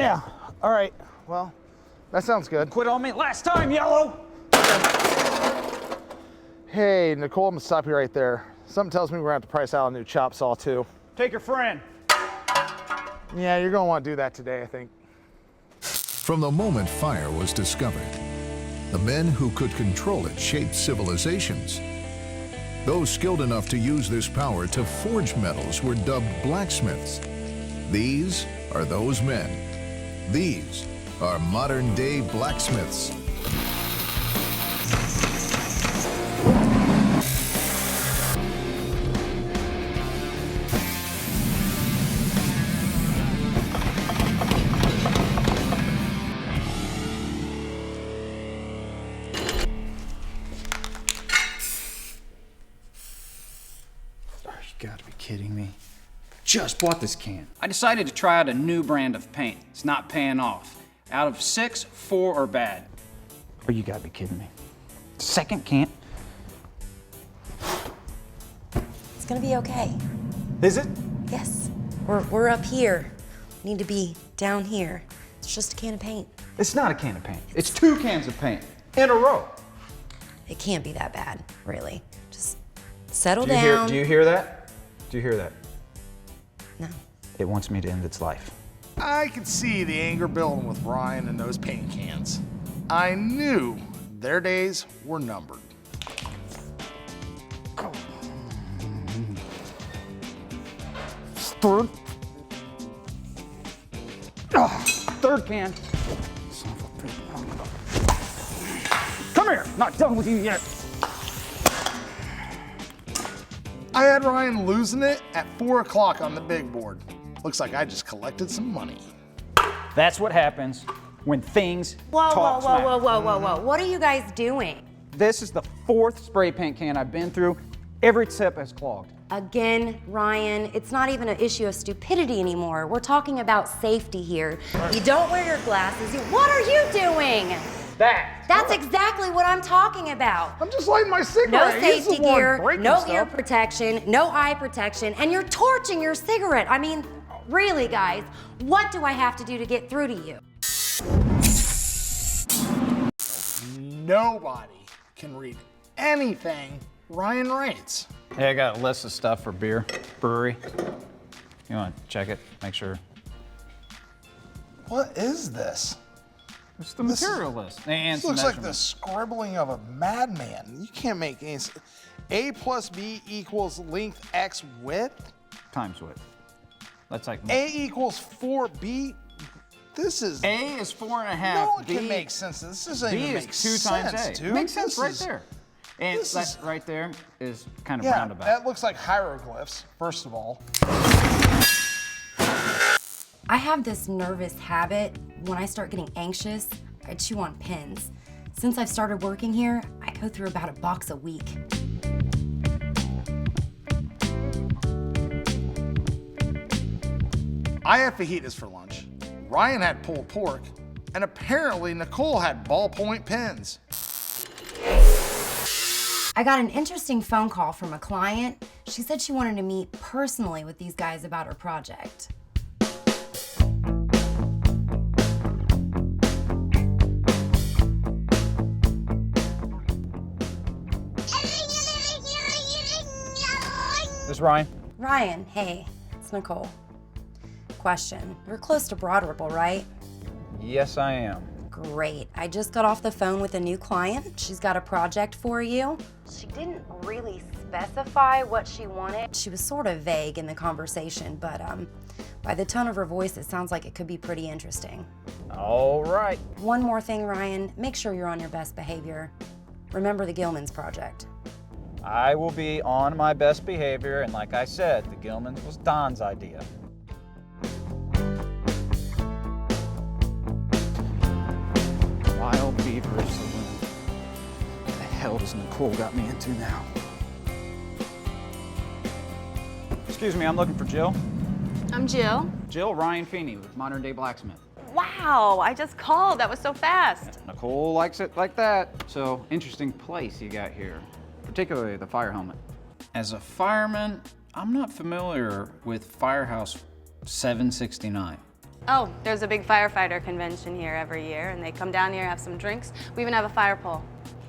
Yeah, all right. Well, that sounds good. Quit on me last time, Yellow! Hey, Nicole, I'm gonna stop you right there. Something tells me we're gonna have to price out a new chop saw too. Take your friend. Yeah, you're gonna want to do that today, I think. From the moment fire was discovered, the men who could control it shaped civilizations. Those skilled enough to use this power to forge metals were dubbed blacksmiths. These are those men. These are modern-day blacksmiths. You gotta be kidding me. Just bought this can. I decided to try out a new brand of paint. It's not paying off. Out of 6, 4 are bad. Oh, you gotta be kidding me. Second can. It's gonna be okay. Is it? Yes, we're up here. We need to be down here. It's just a can of paint. It's not a can of paint. It's 2 cans of paint in a row. It can't be that bad, really. Just settle down. Do you hear that? Do you hear that? No. It wants me to end its life. I could see the anger building with Ryan and those paint cans. I knew their days were numbered. Third. Third can. Son of a bitch. Come here. Not done with you yet. I had Ryan losing it at 4 o'clock on the big board. Looks like I just collected some money. That's what happens when things Whoa, talk smack. whoa. What are you guys doing? This is the 4th spray paint can I've been through. Every tip has clogged. Again, Ryan, it's not even an issue of stupidity anymore. We're talking about safety here. You don't wear your glasses. What are you doing? That's exactly what I'm talking about. I'm just lighting my cigarette. No He's the safety one gear, breaking no stuff. ear protection, no eye protection, and you're torching your cigarette. I mean, really, guys, what do I have to do to get through to you? Nobody can read anything Ryan writes. Hey, I got a list of stuff for brewery. You want to check it, make sure? What is this? It's the material list. And This some looks like the measurements. scribbling of a madman. You can't make any. A plus B equals length X width. Times width. That's like A equals 4B. This is. A is 4.5. No one B, can make sense. This doesn't B even is make 2 sense, times A. dude. Makes sense This right is- there. And this that is- right there is kind of Yeah, roundabout. that looks like hieroglyphs, first of all. I have this nervous habit. When I start getting anxious, I chew on pins. Since I've started working here, I go through about a box a week. I had fajitas for lunch. Ryan had pulled pork, and apparently Nicole had ballpoint pens. I got an interesting phone call from a client. She said she wanted to meet personally with these guys about her project. This is Ryan. Ryan, hey, it's Nicole. Question, you're close to Broad Ripple, right? Yes, I am. Great. I just got off the phone with a new client. She's got a project for you. She didn't really specify what she wanted. She was sort of vague in the conversation, but by the tone of her voice, it sounds like it could be pretty interesting. All right. One more thing, Ryan, make sure you're on your best behavior. Remember the Gilmans project. I will be on my best behavior, and like I said, the Gilmans was Don's idea. Wild Beaver Saloon. What the hell does Nicole got me into now? Excuse me, I'm looking for Jill. I'm Jill. Jill, Ryan Feeney with Modern Day Blacksmith. Wow, I just called. That was so fast. Nicole likes it like that. So, interesting place you got here, particularly the fire helmet. As a fireman, I'm not familiar with Firehouse 769. Oh, there's a big firefighter convention here every year, and they come down here, have some drinks. We even have a fire pole.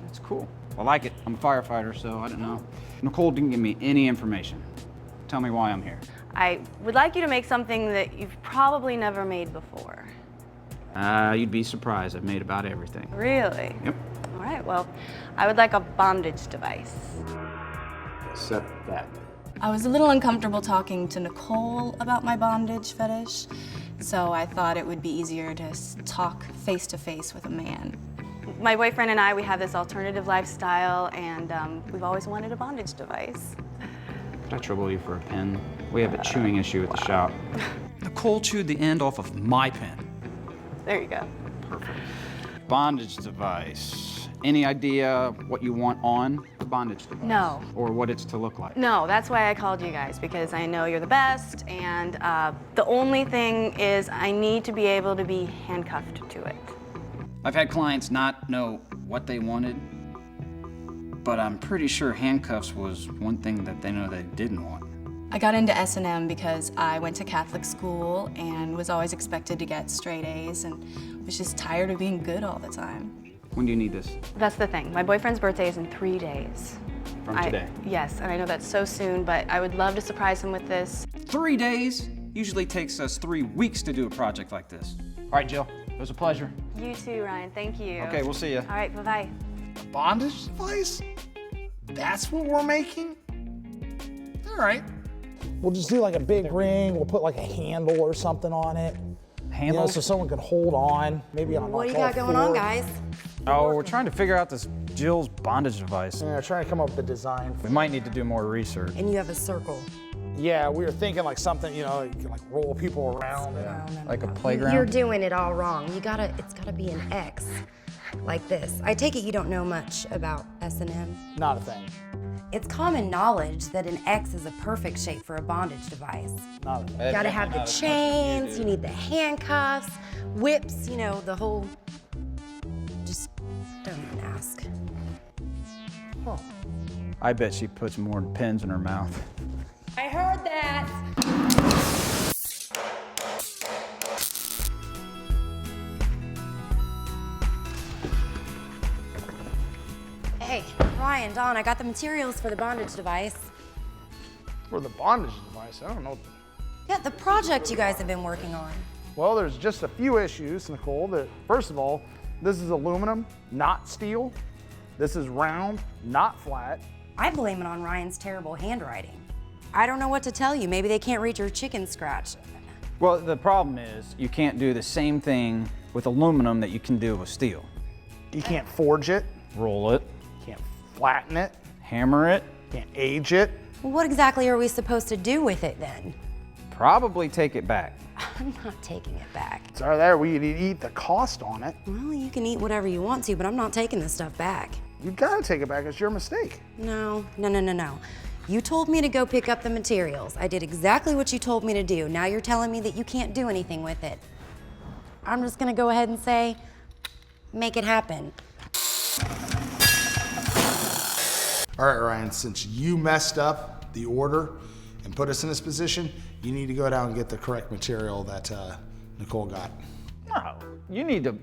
That's cool. I like it. I'm a firefighter, so I don't know. Nicole didn't give me any information. Tell me why I'm here. I would like you to make something that you've probably never made before. You'd be surprised. I've made about everything. Really? Yep. All right, well, I would like a bondage device. Except that. I was a little uncomfortable talking to Nicole about my bondage fetish, so I thought it would be easier to talk face to face with a man. My boyfriend and I, we have this alternative lifestyle, and we've always wanted a bondage device. Could I trouble you for a pen? We have a chewing issue at the shop. Nicole chewed the end off of my pen. There you go. Perfect. Bondage device. Any idea what you want on the bondage device? No. Or what it's to look like? No, that's why I called you guys, because I know you're the best, and the only thing is I need to be able to be handcuffed to it. I've had clients not know what they wanted, but I'm pretty sure handcuffs was one thing that they know they didn't want. I got into S&M because I went to Catholic school and was always expected to get straight A's and was just tired of being good all the time. When do you need this? That's the thing. My boyfriend's birthday is in 3 days. From today? Yes, and I know that's so soon, but I would love to surprise him with this. 3 days? Usually takes us 3 weeks to do a project like this. All right, Jill, it was a pleasure. You too, Ryan. Thank you. Okay, we'll see you. All right, bye-bye. A bondage device? That's what we're making? All right. We'll just do like a big ring. We'll put like a handle or something on it. You know, so someone could hold on, maybe on What do like you all got going on, four. guys? Oh, we're trying to figure out this Jill's bondage device. Yeah, trying to come up with a design. We might need to do more research. And you have a circle. Yeah, we were thinking like something, you know, you can like roll people around. And, Like a playground? You're doing it all wrong. It's gotta be an X, like this. I take it you don't know much about S&M. not a thing. It's common knowledge that an X is a perfect shape for a bondage device. Not a thing. You gotta have the chains, you need the handcuffs, whips, you know, the whole. Just don't even ask. I bet she puts more pins in her mouth. I heard that. Hey, Ryan, Dawn, I got the materials for the bondage device. For the bondage device, I don't know. Yeah, the project you guys have been working on. Well, there's just a few issues, Nicole. That first of all, this is aluminum, not steel. This is round, not flat. I blame it on Ryan's terrible handwriting. I don't know what to tell you. Maybe they can't read your chicken scratch. Well, the problem is you can't do the same thing with aluminum that you can do with steel. You can't forge it, Roll it, can't flatten it, hammer it, can't age it. Well, what exactly are we supposed to do with it then? probably take it back. I'm not taking it back. It's all there. We eat the cost on it. Well, you can eat whatever you want to, but I'm not taking this stuff back. You gotta take it back. It's your mistake. No. You told me to go pick up the materials. I did exactly what you told me to do. Now you're telling me that you can't do anything with it. I'm just gonna go ahead and say, make it happen. All right, Ryan, since you messed up the order and put us in this position, you need to go down and get the correct material that Nicole got. No, you need to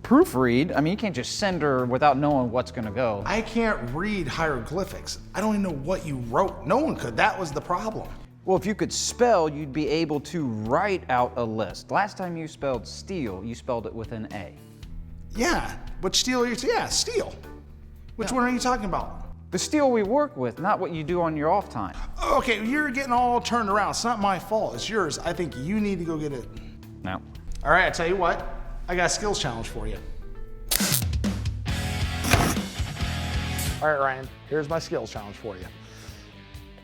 proofread. I mean, you can't just send her without knowing what's gonna go. I can't read hieroglyphics. I don't even know what you wrote. No one could. That was the problem. Well, if you could spell, you'd be able to write out a list. Last time you spelled steel, you spelled it with an A. Yeah, which steel are you? Yeah, steel. Which one are you talking about? The steel we work with, not what you do on your off time. Okay, you're getting all turned around. It's not my fault. It's yours. I think you need to go get it. No. All right, I tell you what. I got a skills challenge for you. All right, Ryan, here's my skills challenge for you.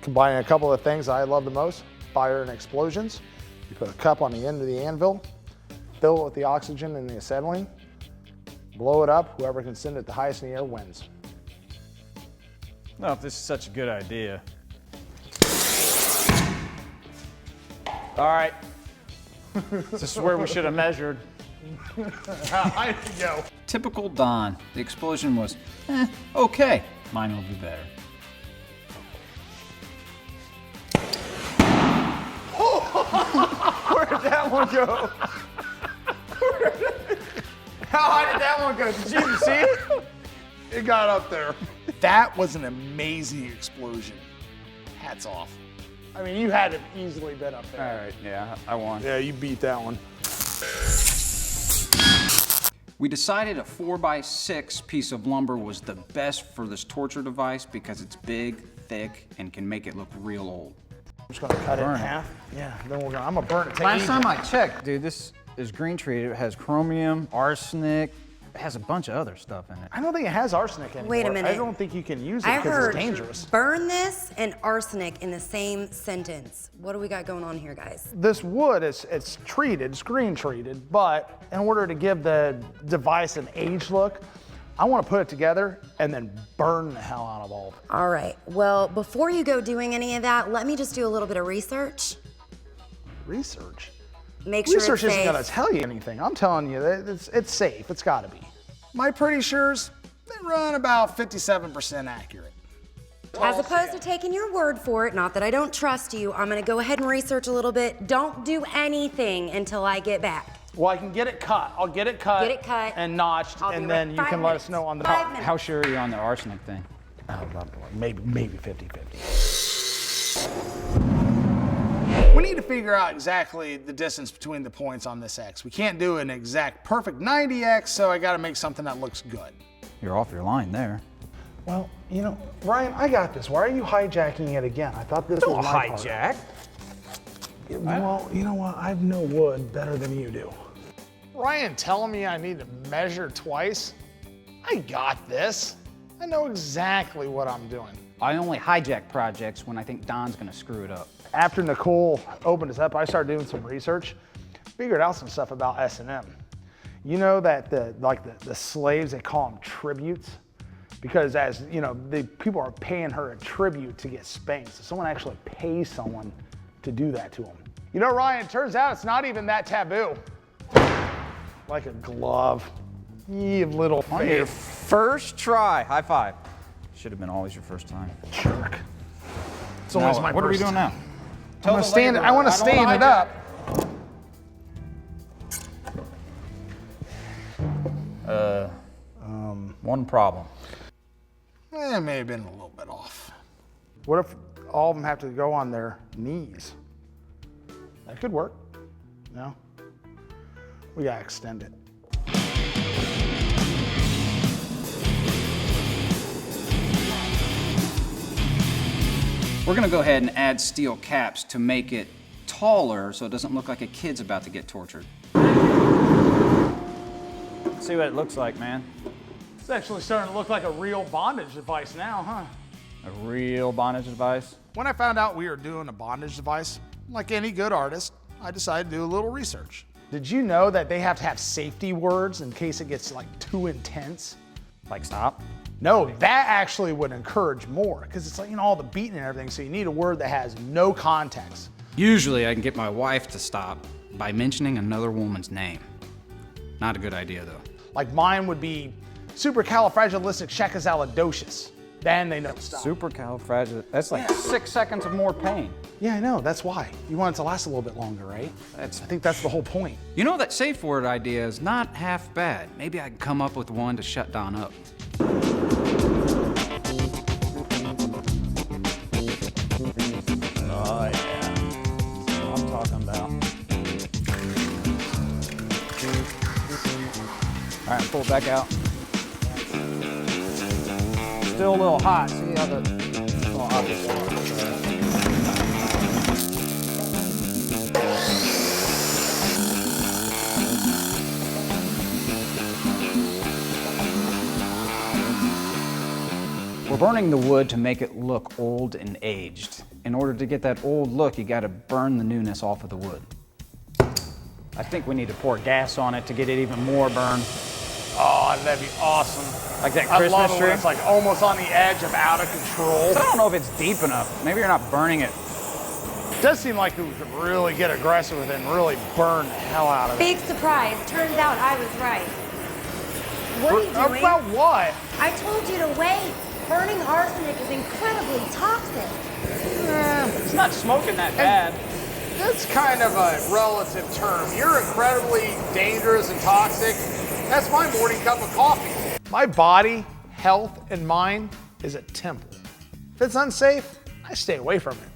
Combining a couple of things I love the most, fire and explosions. You put a cup on the end of the anvil, fill it with the oxygen and the acetylene, blow it up. Whoever can send it the highest in the air wins. No, if this is such a good idea. All right. This is where we should have measured. I go. Typical Don. The explosion was, okay. Mine will be better. Where did that one go? How high did that one go? Did you even see it? It got up there. That was an amazing explosion. Hats off. I mean, you had to easily been up there. All right, yeah, I won. Yeah, you beat that one. We decided a 4x6 piece of lumber was the best for this torture device because it's big, thick, and can make it look real old. I'm just gonna cut it in half. Yeah, then I'm gonna burn it. Last time I checked, dude, this is green treated. It has chromium, arsenic. It has a bunch of other stuff in it. I don't think it has arsenic anymore. Wait a minute. I don't think you can use it I because heard it's dangerous. burn this and arsenic in the same sentence. What do we got going on here, guys? This wood it's treated, screen treated, but in order to give the device an aged look, I want to put it together and then burn the hell out of all of it. All right, well, before you go doing any of that, let me just do a little bit of research. Research? Make sure Research it's isn't safe. gonna tell you anything. I'm telling you that it's safe. It's gotta be. My pretty sures, they run about 57% accurate. As opposed to taking your word for it, not that I don't trust you, I'm gonna go ahead and research a little bit. Don't do anything until I get back. Well, I can get it cut. I'll get it cut. Get it cut. And notched, I'll be and right- then you 5 can let minutes. us know on the 5 minutes. How sure are you on the arsenic thing? Maybe 50-50. We need to figure out exactly the distance between the points on this X. We can't do an exact perfect 90X, so I gotta make something that looks good. You're off your line there. Well, you know, Ryan, I got this. Why are you hijacking it again? I thought this was my part. Well, you know what? I know wood better than you do. Ryan telling me I need to measure twice? I got this. I know exactly what I'm doing. I only hijack projects when I think Don's gonna screw it up. After Nicole opened us up, I started doing some research, figured out some stuff about S&M. You know that the slaves, they call them tributes? Because as you know, the people are paying her a tribute to get spanked. So someone actually pays someone to do that to them. You know, Ryan, it turns out it's not even that taboo. Like a glove. You little On your face. first try, high five. Should have been always your first time. Jerk. It's always my What are we first doing now? I want to stand it up. One problem. It may have been a little bit off. What if all of them have to go on their knees? That could work. No? We gotta extend it. We're gonna go ahead and add steel caps to make it taller so it doesn't look like a kid's about to get tortured. See what it looks like, man. It's actually starting to look like a real bondage device now, huh? A real bondage device. When I found out we were doing a bondage device, like any good artist, I decided to do a little research. Did you know that they have to have safety words in case it gets like too intense? Like stop? No, that actually would encourage more because it's like, you know, all the beating and everything. So you need a word that has no context. Usually I can get my wife to stop by mentioning another woman's name. Not a good idea though. Like mine would be supercalifragilisticexpialidocious. Then they know to stop. Supercalifragilistic. That's like 6 seconds of more pain. Yeah, I know. That's why. You want it to last a little bit longer, right? I think that's the whole point. You know, that safe word idea is not half bad. Maybe I can come up with one to shut Don up. Oh yeah. That's what I'm talking about. All right, pull it back out. Still a little hot. See how the little hot this is. We're burning the wood to make it look old and aged. In order to get that old look, you gotta burn the newness off of the wood. I think we need to pour gas on it to get it even more burned. Oh, that'd be awesome. Like that I Christmas love it tree? when it's like almost on the edge of out of control. I don't know if it's deep enough. Maybe you're not burning it. It does seem like we could really get aggressive with it and really burn the hell out of it. Big surprise. Turns out I was right. What are you doing? About what? I told you to wait. Burning arsenic is incredibly toxic. It's not smoking that bad. That's kind of a relative term. You're incredibly dangerous and toxic. That's my morning cup of coffee. My body, health, and mind is a temple. If it's unsafe, I stay away from it.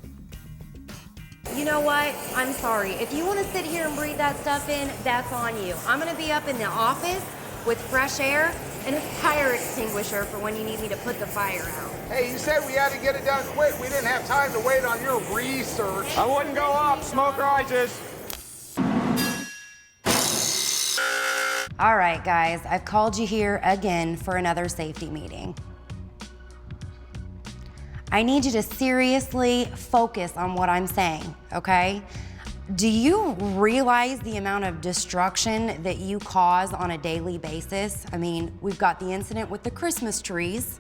You know what? I'm sorry. If you want to sit here and breathe that stuff in, that's on you. I'm going to be up in the office with fresh air and a fire extinguisher for when you need me to put the fire out. Hey, you said we had to get it done quick. We didn't have time to wait on your research. I wouldn't go up. Smoke rises. All right, guys, I've called you here again for another safety meeting. I need you to seriously focus on what I'm saying, okay? Do you realize the amount of destruction that you cause on a daily basis? I mean, we've got the incident with the Christmas trees.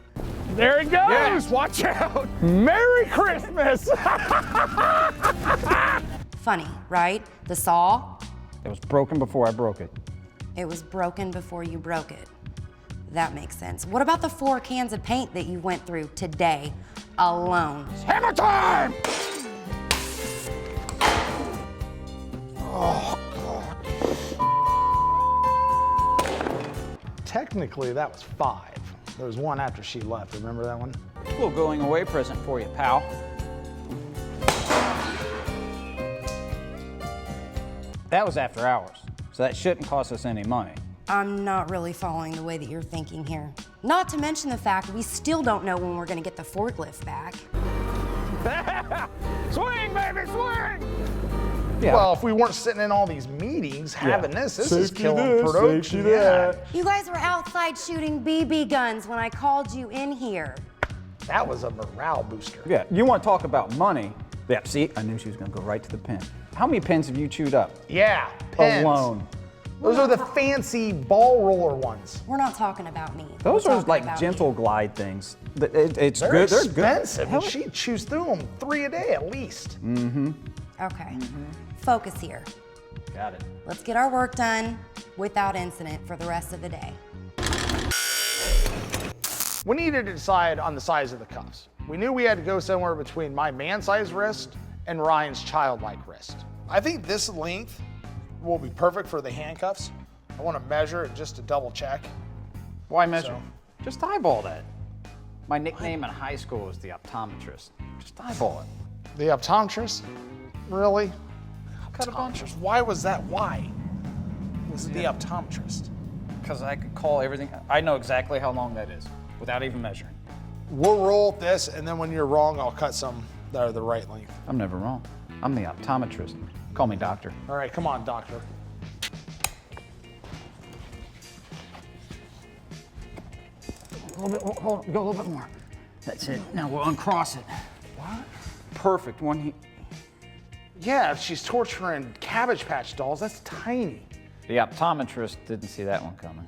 There it goes. Yes. Watch out. Merry Christmas. Funny, right? The saw, It was broken before I broke it. it was broken before you broke it. That makes sense. What about the 4 cans of paint that you went through today alone? Hammer time. Technically, that was 5. There was one after she left. Remember that one? A little going away present for you, pal. That was after hours, so that shouldn't cost us any money. I'm not really following the way that you're thinking here. Not to mention the fact we still don't know when we're gonna get the forklift back. Swing, baby, swing! Yeah. Well, if we weren't sitting in all these meetings having this is Safety killing this, production. safety that. You guys were outside shooting BB guns when I called you in here. That was a morale booster. Yeah, you want to talk about money? Yeah, see, I knew she was going to go right to the pin. How many pins have you chewed up? Yeah, pins. Alone. Those are the fancy ball roller ones. We're not talking about me. Those We're are talking like about gentle you. glide things. It's They're good. expensive, They're and good. she chews through them 3 a day at least. Okay, focus here. Got it. Let's get our work done without incident for the rest of the day. We needed to decide on the size of the cuffs. We knew we had to go somewhere between my man-sized wrist and Ryan's childlike wrist. I think this length will be perfect for the handcuffs. I want to measure it just to double check. Why measure? So- Just eyeball that. My nickname in high school was the optometrist. Just eyeball it. The optometrist? Really? Cut a bunch. Optometrist. Why was that? Why was it the optometrist? Because I could call everything. I know exactly how long that is without even measuring. We'll roll with this, and then when you're wrong, I'll cut some that are the right length. I'm never wrong. I'm the optometrist. Call me doctor. All right, come on, doctor. A little bit, hold on, go a little bit more. That's it. Now we'll uncross it. What? Perfect. Yeah, if she's torturing Cabbage Patch dolls, that's tiny. The optometrist didn't see that one coming.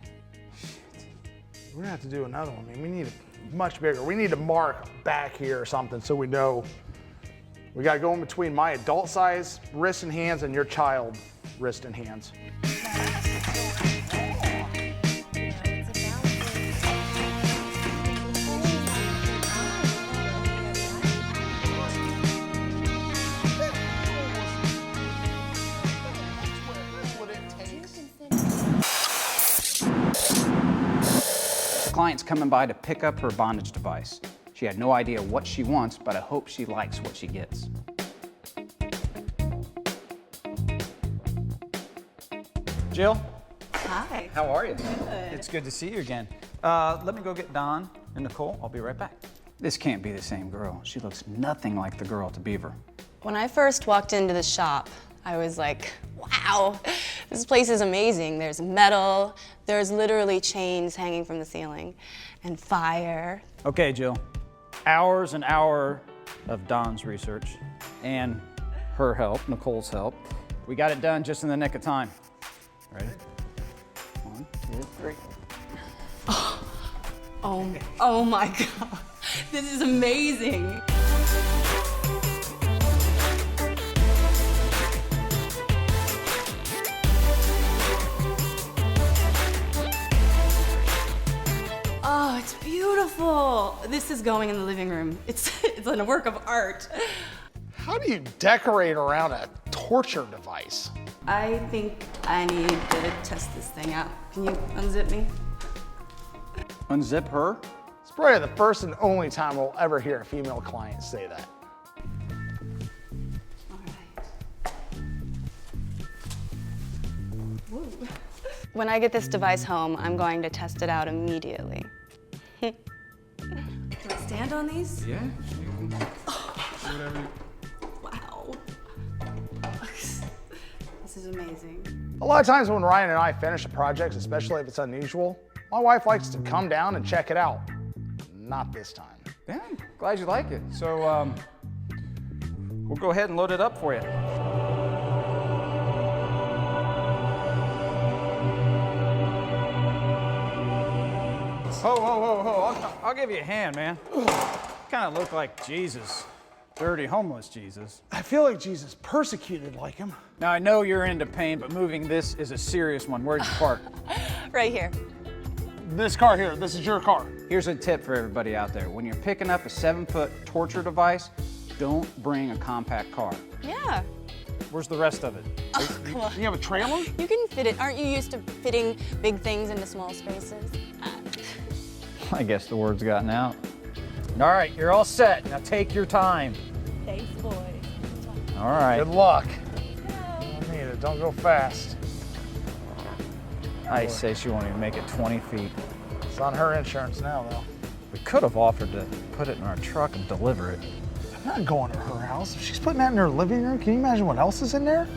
We're gonna have to do another one. I mean, we need it much bigger. We need to mark back here or something so we know. We gotta go in between my adult size wrist and hands and your child wrist and hands. The client's coming by to pick up her bondage device. She had no idea what she wants, but I hope she likes what she gets. Jill? Hi. How are you? Good. It's good to see you again. Let me go get Don and Nicole. I'll be right back. This can't be the same girl. She looks nothing like the girl at the Beaver. When I first walked into the shop, I was like, wow, this place is amazing. There's metal, there's literally chains hanging from the ceiling, and fire. Okay, Jill. Hours and hours of Don's research and her help, Nicole's help. We got it done just in the nick of time. Ready? 1, 2, 3. Oh my God, this is amazing. Oh, it's beautiful. This is going in the living room. It's a work of art. How do you decorate around a torture device. I think I need to test this thing out. Can you unzip me? Unzip her? It's probably the first and only time we'll ever hear a female client say that. All right. Woo. When I get this device home, I'm going to test it out immediately. Can I stand on these? Yeah. Whatever. Wow. This is amazing. A lot of times when Ryan and I finish a project, especially if it's unusual, my wife likes to come down and check it out. Not this time. Yeah, I'm glad you like it. So, we'll go ahead and load it up for you. Whoa. I'll give you a hand, man. Kind of look like Jesus. Dirty, homeless Jesus. I feel like Jesus persecuted like him. Now, I know you're into pain, but moving this is a serious one. Where'd you park? Right here. This car here, this is your car. Here's a tip for everybody out there. When you're picking up a 7-foot torture device, don't bring a compact car. Yeah. Where's the rest of it? Oh, come on. You have a trailer? You can fit it. Aren't you used to fitting big things into small spaces? I guess the word's gotten out. All right, you're all set. Now take your time. Thanks, boys. All right. Good luck. Don't need it, don't go fast. I say she won't even make it 20 feet. It's on her insurance now, though. We could have offered to put it in our truck and deliver it. I'm not going to her house. If she's putting that in her living room, can you imagine what else is in there?